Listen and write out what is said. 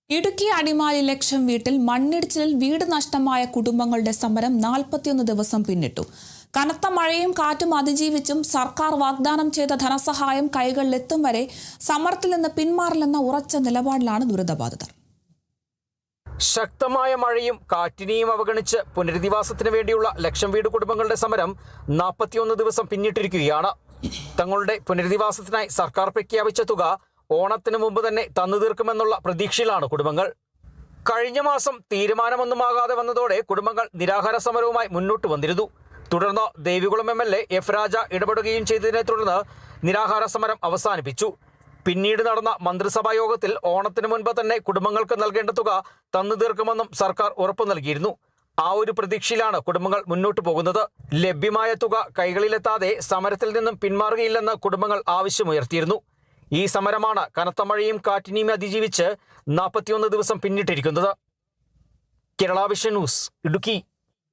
ഇടുക്കി അടിമാലി ലക്ഷം വീട്ടിൽ മണ്ണിടിച്ചിലിൽ വീട് നഷ്ടമായ കുടുംബങ്ങളുടെ സമരം 41 ദിവസം പിന്നിട്ടു. കനത്ത മഴയും കാറ്റും അതിജീവിച്ചും സർക്കാർ വാഗ്ദാനം ചെയ്ത ധനസഹായം കൈകളിലെത്തും വരെ സമരത്തിൽ നിന്ന് പിന്മാറില്ലെന്ന ഉറച്ച നിലപാടിലാണ് ദുരിതബാധിതർ. ശക്തമായ മഴയും കാറ്റിനെയും അവഗണിച്ച് പുനരധിവാസത്തിന് വേണ്ടിയുള്ള ലക്ഷം വീട് കുടുംബങ്ങളുടെ സമരം 41 ദിവസം പിന്നിട്ടിരിക്കുകയാണ്. തങ്ങളുടെ പുനരധിവാസത്തിനായി സർക്കാർ പ്രഖ്യാപിച്ച തുക ഓണത്തിന് മുമ്പ് തന്നെ തന്നു തീർക്കുമെന്നുള്ള പ്രതീക്ഷയിലാണ് കുടുംബങ്ങൾ. കഴിഞ്ഞ മാസം തീരുമാനമൊന്നുമാകാതെ വന്നതോടെ കുടുംബങ്ങൾ നിരാഹാര സമരവുമായി മുന്നോട്ട് വന്നിരുന്നു. തുടർന്ന് ദേവികുളം MLA F. രാജ ഇടപെടുകയും ചെയ്തതിനെ തുടർന്ന് നിരാഹാര സമരം അവസാനിപ്പിച്ചു. പിന്നീട് നടന്ന മന്ത്രിസഭാ യോഗത്തിൽ ഓണത്തിന് മുൻപ് തന്നെ കുടുംബങ്ങൾക്ക് നൽകേണ്ട തുക തന്നു തീർക്കുമെന്നും സർക്കാർ ഉറപ്പു നൽകിയിരുന്നു. ആ ഒരു പ്രതീക്ഷയിലാണ് കുടുംബങ്ങൾ മുന്നോട്ട് പോകുന്നത്. ലഭ്യമായ തുക കൈകളിലെത്താതെ സമരത്തിൽ നിന്നും പിന്മാറുകയില്ലെന്ന് കുടുംബങ്ങൾ ആവശ്യമുയർത്തിയിരുന്നു. ഈ സമരമാണ് കനത്ത മഴയും കാറ്റിനെയും അതിജീവിച്ച് 41 ദിവസം പിന്നിട്ടിരിക്കുന്നത്. Kerala vision news, Idukki.